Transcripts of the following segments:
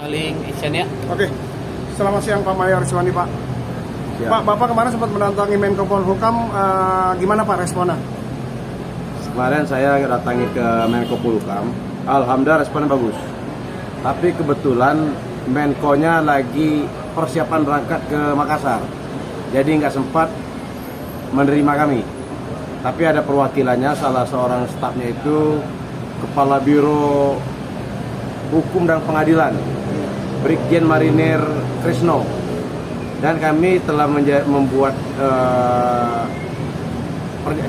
paling action ya. Oke, selamat siang Pak Mayor Siwandi Pak. Ya. Pak, Bapak kemarin sempat mendatangi Menko Polhukam, gimana Pak responnya? Kemarin saya datangi ke Menko Polhukam, alhamdulillah responnya bagus. Tapi kebetulan Menko-nya lagi persiapan berangkat ke Makassar, jadi nggak sempat menerima kami. Tapi ada perwakilannya, salah seorang stafnya itu Kepala Biro Hukum dan Pengadilan, Brigjen Marinir Krisno. Dan kami telah membuat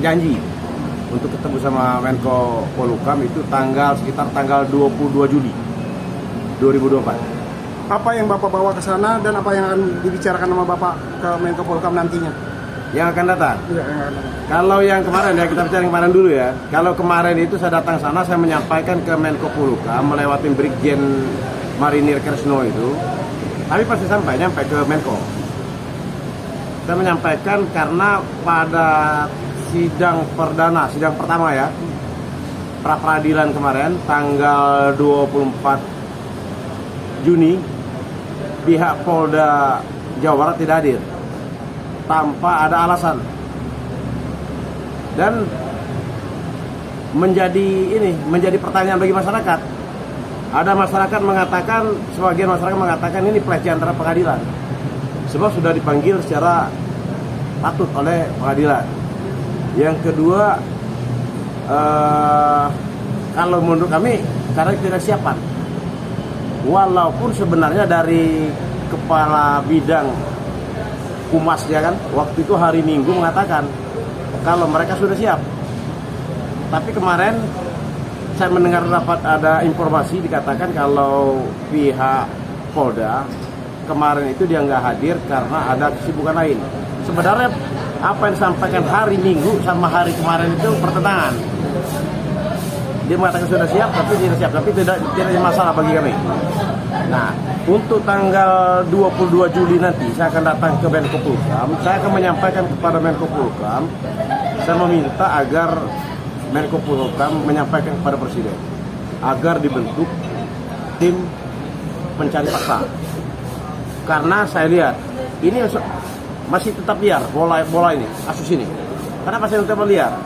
janji untuk ketemu sama Menko Polhukam itu sekitar tanggal 22 Juli 2024. Apa yang Bapak bawa ke sana dan apa yang akan dibicarakan sama Bapak ke Menko Polhukam nantinya? Yang akan datang. Iya, yang akan datang. Kalau yang kemarin ya, kita bicara yang kemarin dulu ya. Kalau kemarin itu saya datang sana, saya menyampaikan ke Menko Polhukam melewati Brigjen Marinir Krisno itu. Tapi pasti nyampe ke Menko. Saya menyampaikan karena pada sidang pertama ya, pra peradilan kemarin tanggal 24 Juni, pihak Polda Jawa Barat tidak hadir tanpa ada alasan. Dan menjadi pertanyaan bagi masyarakat. Ada masyarakat mengatakan, sebagian masyarakat mengatakan ini pelecehan terhadap pengadilan. Sebab sudah dipanggil secara patut oleh pengadilan. Yang kedua, kalau menurut kami karena tidak siapan. Walaupun sebenarnya dari kepala bidang humas ya kan, waktu itu hari Minggu mengatakan kalau mereka sudah siap. Tapi kemarin saya mendengar dapat ada informasi dikatakan kalau pihak Polda kemarin itu dia nggak hadir karena ada kesibukan lain. Sebenarnya apa yang disampaikan hari Minggu sama hari kemarin itu pertentangan. Dia mengatakan sudah siap, tapi tidak siap, tapi tidak ada masalah bagi kami. Nah, untuk tanggal 22 Juli nanti saya akan datang ke Menko Polhukam. Saya akan menyampaikan kepada Menko Polhukam, saya meminta agar Menko Polhukam menyampaikan kepada Presiden agar dibentuk tim pencari fakta. Karena saya lihat ini masih tetap liar bola ini, kasus ini. Karena masih tetap liar.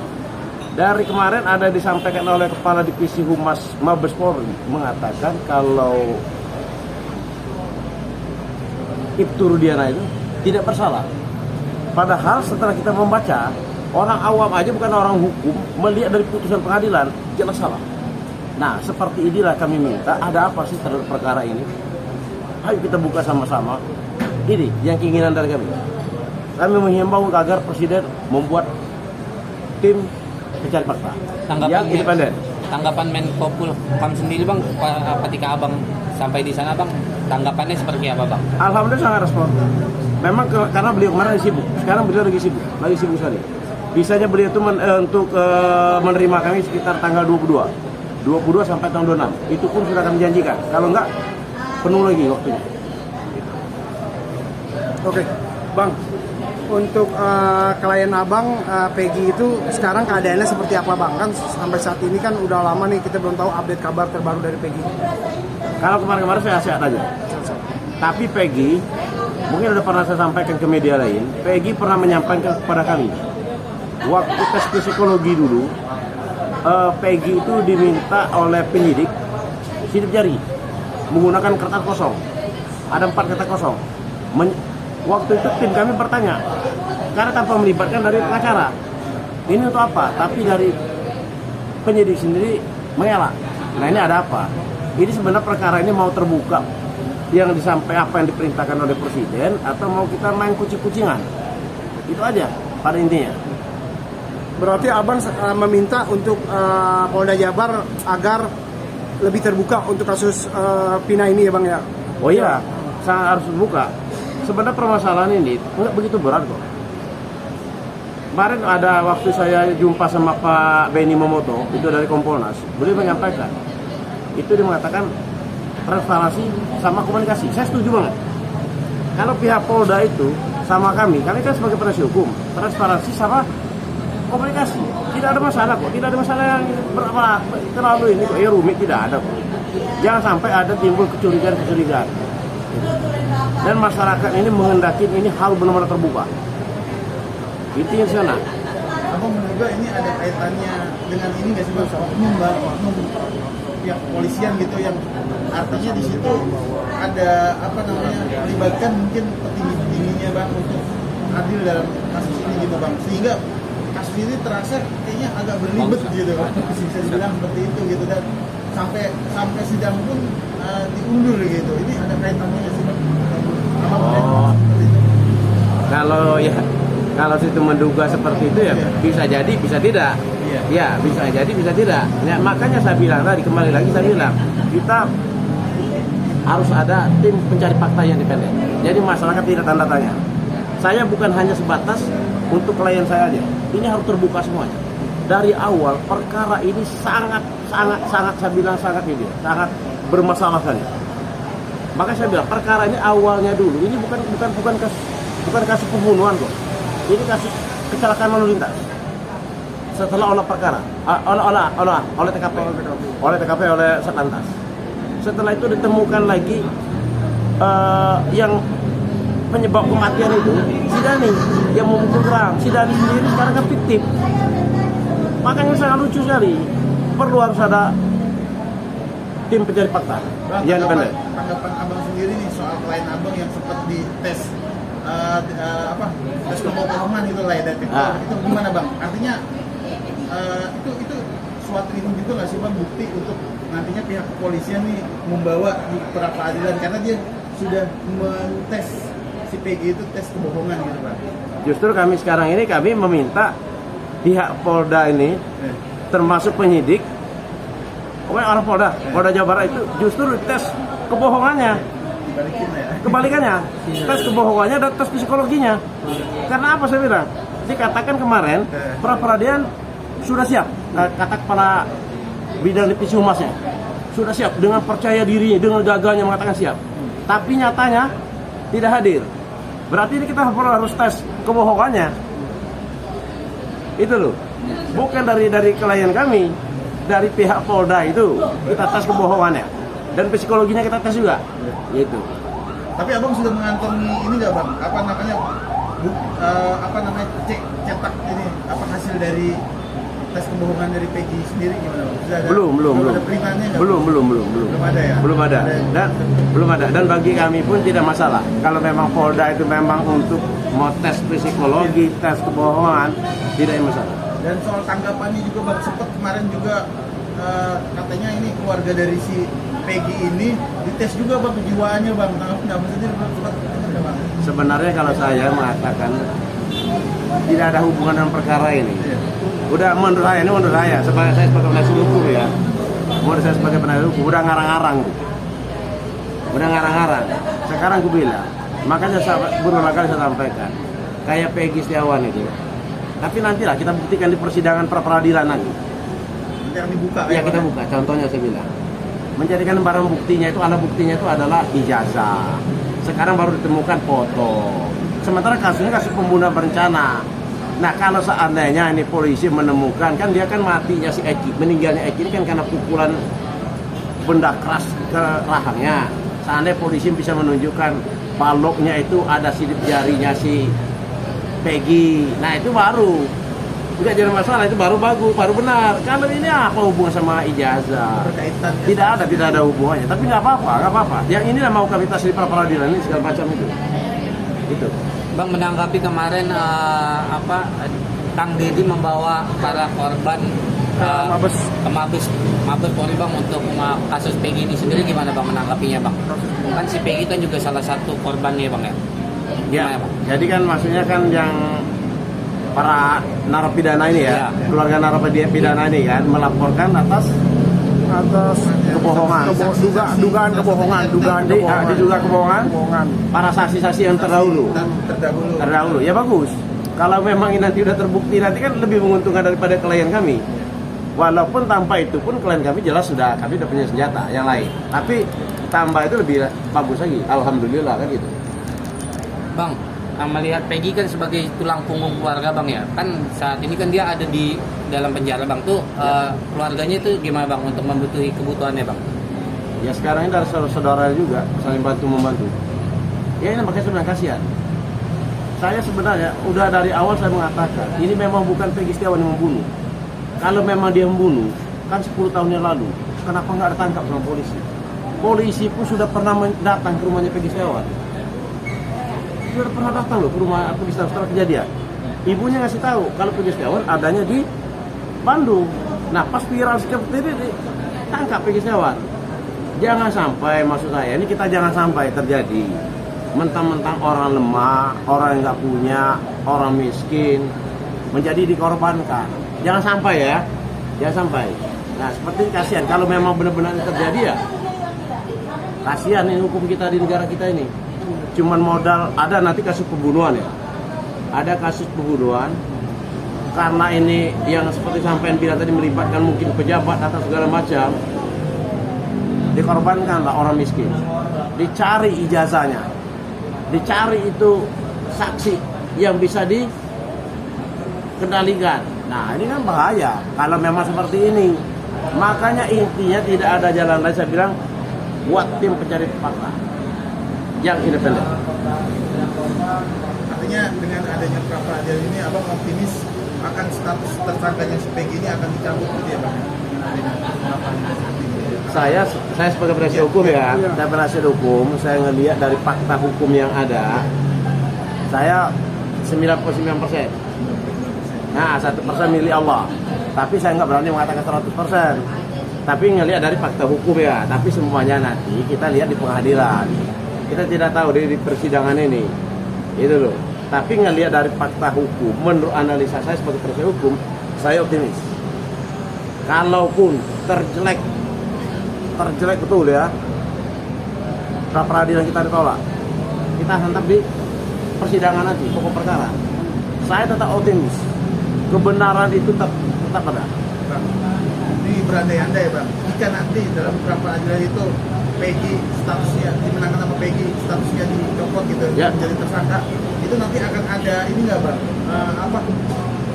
Dari kemarin ada disampaikan oleh Kepala Divisi Humas Mabes Polri mengatakan kalau Ibtu Rudiana itu tidak bersalah. Padahal setelah kita membaca, orang awam aja bukan orang hukum melihat dari putusan pengadilan jelas salah. Nah, seperti inilah kami minta, ada apa sih terhadap perkara ini? Ayo kita buka sama-sama. Ini yang keinginan dari kami. Kami menghimbau agar Presiden membuat tim pencari fakta yang independen. Tanggapan Menko Polhukam sendiri Bang, ketika Abang sampai di sana Bang, tanggapannya seperti apa Bang? Alhamdulillah sangat respon. Memang karena beliau kemarin sibuk, sekarang beliau lagi sibuk sekali. Bisanya beliau itu untuk menerima kami sekitar tanggal 22 sampai tanggal 26. Itu pun sudah kami janjikan. Kalau enggak, penuh lagi waktunya. Oke, Bang. Untuk klien Abang, Peggy itu sekarang keadaannya seperti apa Bang? Kan sampai saat ini kan udah lama nih kita belum tahu update kabar terbaru dari Peggy. Kalau kemarin-kemarin saya sehat aja. Tapi Peggy, mungkin udah pernah saya sampaikan ke media lain, Peggy pernah menyampaikan kepada kami. Waktu tes psikologi dulu, Peggy itu diminta oleh penyidik sidik jari menggunakan kertas kosong. Ada 4 kertas kosong. Waktu itu tim kami bertanya, karena tanpa melibatkan dari pengacara, ini untuk apa? Tapi dari penyidik sendiri mengelak. Nah, ini ada apa? Ini sebenarnya perkara ini mau terbuka yang disampaikan apa yang diperintahkan oleh Presiden atau mau kita main kucing-kucingan? Itu aja pada intinya. Berarti Abang meminta untuk Polda Jabar agar lebih terbuka untuk kasus Pina ini ya Bang ya? Oh iya, sangat harus terbuka. Sebenarnya permasalahan ini nggak begitu berat kok. Kemarin ada waktu saya jumpa sama Pak Benny Momoto, itu dari Kompolnas, beliau menyampaikan, itu dia mengatakan transparansi sama komunikasi. Saya setuju banget. Kalau pihak Polda itu sama kami kan sebagai penasihat hukum, transparansi sama komunikasi. Tidak ada masalah kok, tidak ada masalah yang terlalu ini kok, rumit tidak ada kok. Jangan sampai ada timbul kecurigaan. Dan masyarakat ini mengendaki ini harus benar-benar terbuka. Itu yang sana. Abang menduga ini ada kaitannya dengan ini nggak sih bang, oknum pihak kepolisian gitu yang artinya di situ ada apa namanya melibatkan mungkin petinggi-petingginya bang untuk adil dalam kasus ini gitu bang, sehingga kasus ini terasa kayaknya agak berlibat gitu bang, bisa dibilang seperti itu gitu, dan sampai sidang pun diundur gitu. Ini ada kaitannya nggak sih bang? Oh, kalau situ menduga seperti itu ya bisa jadi, bisa tidak. Ya, bisa jadi, bisa tidak. Ya, makanya saya bilang tadi, kembali lagi saya bilang, kita harus ada tim pencari fakta yang independen. Jadi masyarakat tidak tanda tanya. Saya bukan hanya sebatas untuk klien saya aja. Ini harus terbuka semuanya. Dari awal perkara ini sangat saya bilang sangat bermasalah sekali. Maka saya bilang perkara ini awalnya dulu ini bukan kasus pembunuhan kok. Ini kasus kecelakaan lalu lintas. Setelah olah perkara, oleh TKP, oleh Satlantas. Setelah itu ditemukan lagi yang penyebab kematian itu si Dani yang memukul orang. Si Dani sendiri sekarang kan fiktif. Makanya sangat lucu sekali. Perlu harus ada tim pencari fakta. Yang tanggapan abang sendiri nih soal klien abang yang sempat dites tes kebohongan itu lah ya, itu gimana bang? Artinya itu suatu ini juga nggak sih bang, bukti untuk nantinya pihak kepolisian nih membawa di pra peradilan karena dia sudah mentes si PG itu tes kebohongan gitu bang? Justru kami sekarang ini meminta pihak Polda ini termasuk penyidik, pokoknya orang Polda Jawa Barat itu justru tes kebohongannya. Kebalikannya, tes kebohongannya dan tes psikologinya. Karena apa saya bilang? Dikatakan kemarin pra peradilan sudah siap, kata kepala bidang divisi humasnya sudah siap dengan percaya dirinya, dengan gagahnya mengatakan siap. Tapi nyatanya tidak hadir. Berarti ini kita harus tes kebohongannya. Itu loh. Bukan dari klien kami, dari pihak Polda itu kita tes kebohongannya dan psikologinya kita tes juga. Gitu. Tapi abang sudah mengantongi ini nggak bang? Cetak ini apa hasil dari tes kebohongan dari PG sendiri gimana bang? Belum ada perintahnya nggak? Belum ada ya? Belum ada. Dan bagi kami pun tidak masalah. Kalau memang Polda itu memang untuk mau tes psikologi, tes kebohongan, tidak ada masalah. Dan soal tanggapannya juga bang, sempat kemarin juga katanya ini keluarga dari si Peggy ini dites juga bang kejiwaannya bang, tanggapan sendiri bang? Sebenarnya kalau saya mengatakan tidak ada hubungan dengan perkara ini. Udah menurut saya sebagai penasihat hukum ya, menurut saya sebagai penasihat hukum udah ngarang-ngarang. Sekarang gue bilang, makanya berulang kali saya sampaikan, kayak Peggy Setiawan itu. Tapi nantilah kita buktikan di persidangan pra peradilan nanti. Yang dibuka. Ya kita buka. Contohnya saya bilang, menjadikan barang buktinya itu, alat buktinya itu adalah ijazah. Sekarang baru ditemukan foto. Sementara kasusnya kasus pembunuhan berencana. Nah kalau seandainya ini polisi menemukan, kan dia kan matinya si Eki, meninggalnya Eki ini kan karena pukulan benda keras ke rahangnya. Seandainya polisi bisa menunjukkan baloknya itu ada sidik jarinya si Peggy, nah itu baru tidak jadi masalah, itu baru bagus, baru benar. Kalau ini apa hubungan sama ijazah? Tidak ada hubungannya. Tapi nggak apa-apa. Yang ini mau kami tes di pra peradilan ini segala macam itu. Itu. Bang, menanggapi kemarin Kang Deddy membawa para korban ke Mabes Polri bang untuk kasus Peggy ini sendiri, gimana bang menanggapinya bang? Kan si Peggy kan juga salah satu korbannya bang ya. Ya, jadi kan maksudnya kan yang para narapidana ini ya, keluarga narapidana ini kan melaporkan atas kebohongan, dugaan kebohongan, diduga kebohongan para saksi-saksi yang terdahulu. Ya bagus. Kalau memang ini nanti sudah terbukti, nanti kan lebih menguntungkan daripada klien kami. Walaupun tanpa itu pun klien kami jelas kami sudah punya senjata yang lain. Tapi tambah itu lebih bagus lagi. Alhamdulillah kan gitu. Bang, melihat Peggy kan sebagai tulang punggung keluarga bang ya, kan saat ini kan dia ada di dalam penjara bang tuh, keluarganya itu gimana bang untuk membutuhkan kebutuhannya bang? Ya sekarang ini dari saudara juga saling bantu membantu. Ya ini makanya sebenarnya kasihan. Saya sebenarnya udah dari awal saya mengatakan ini memang bukan Peggy Setiawan yang membunuh. Kalau memang dia membunuh kan 10 tahun yang lalu, kenapa nggak ditangkap sama polisi? Polisi pun sudah pernah datang ke rumahnya Peggy Setiawan. Sudah pernah datang loh ke rumah Peggy Setiawan setelah kejadian. Ibunya ngasih tahu kalau Peggy Setiawan adanya di Bandung. Nah pas viral seperti ini tangkap Peggy Setiawan. Jangan sampai, maksud saya ini kita jangan sampai terjadi mentang-mentang orang lemah, orang yang nggak punya, orang miskin menjadi dikorbankan. Jangan sampai ya, jangan sampai. Nah seperti ini kasihan kalau memang benar-benar terjadi ya. Kasihan ini hukum kita di negara kita ini. Cuman modal ada nanti kasus pembunuhan ya. Ada kasus pembunuhan karena ini yang seperti sampean bilang tadi melibatkan mungkin pejabat atau segala macam. Dikorbankanlah orang miskin. Dicari ijazahnya. Dicari itu saksi yang bisa dikendalikan. Nah, ini kan bahaya kalau memang seperti ini. Makanya intinya tidak ada jalan lain, saya bilang buat tim pencari fakta yang independen. Artinya dengan adanya pra peradilan ini abang optimis akan status tersangkanya si Peggy ini akan dicabut gitu ya bang? Dengan adanya pra peradilan. Saya sebagai penasihat hukum ya, saya penasihat hukum, saya ngelihat dari fakta hukum yang ada, saya 99%. Nah, 1% milik Allah. Tapi saya nggak berani mengatakan 100%. Tapi ngelihat dari fakta hukum ya. Tapi semuanya nanti kita lihat di pengadilan. Kita tidak tahu di persidangan ini. Itu loh. Tapi ngelihat dari fakta hukum, menurut analisa saya sebagai penasihat hukum, saya optimis. Kalaupun terjelek betul ya, pra peradilan kita ditolak, kita hantam di persidangan nanti pokok perkara. Saya tetap optimis, kebenaran itu tetap ada. Bang, ini berandai-andai bang, jika nanti dalam pra peradilan itu Peggy statusnya dimenangkan sama Peggy, statusnya dicopot gitu, ya, menjadi tersangka, itu nanti akan ada ini nggak bang,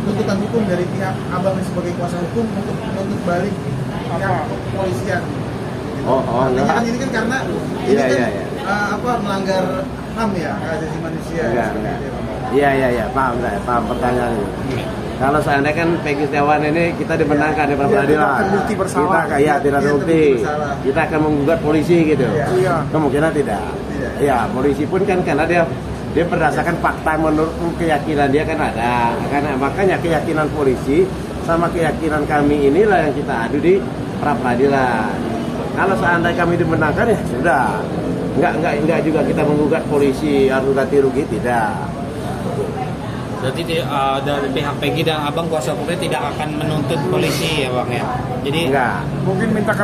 tuntutan hukum dari pihak abang sebagai kuasa hukum untuk menuntut balik pihak kepolisian. Artinya kan ini kan karena ini melanggar HAM ya, hak asasi manusia. Iya, paham pertanyaan itu. Kalau seandainya kan Peggy Setiawan ini kita dimenangkan di peradilan, tidak ada bukti, kita akan menggugat polisi gitu. Kemungkinan tidak. Ya, polisi pun kan karena dia berdasarkan fakta menurut keyakinan dia kan ada. Karena makanya keyakinan polisi sama keyakinan kami inilah yang kita adu di pra peradilan. Kalau seandainya kami dimenangkan ya sudah, enggak juga kita menggugat polisi harus ganti rugi, tidak. Berarti dari pihak Peggy dan abang kuasa hukumnya tidak akan menuntut polisi ya bang ya? Jadi enggak. Mungkin minta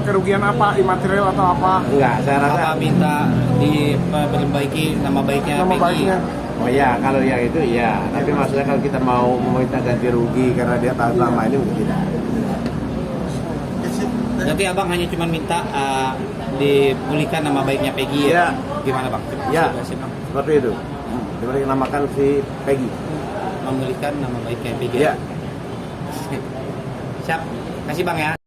kerugian apa, imaterial atau apa? Enggak, saya rasa apa minta diperbaiki nama baiknya Peggy. Oh ya, kalau yang itu ya. Tapi maksudnya kalau kita mau meminta ganti rugi karena dia tahan lama ini mungkin tidak. Berarti abang hanya cuma minta dipulihkan nama baiknya Peggy ya? Gimana bang? Ya, seperti itu. Diberi namakan si Peggy. Memulihkan nama baiknya Peggy. Ya. Siap. Kasih bang ya.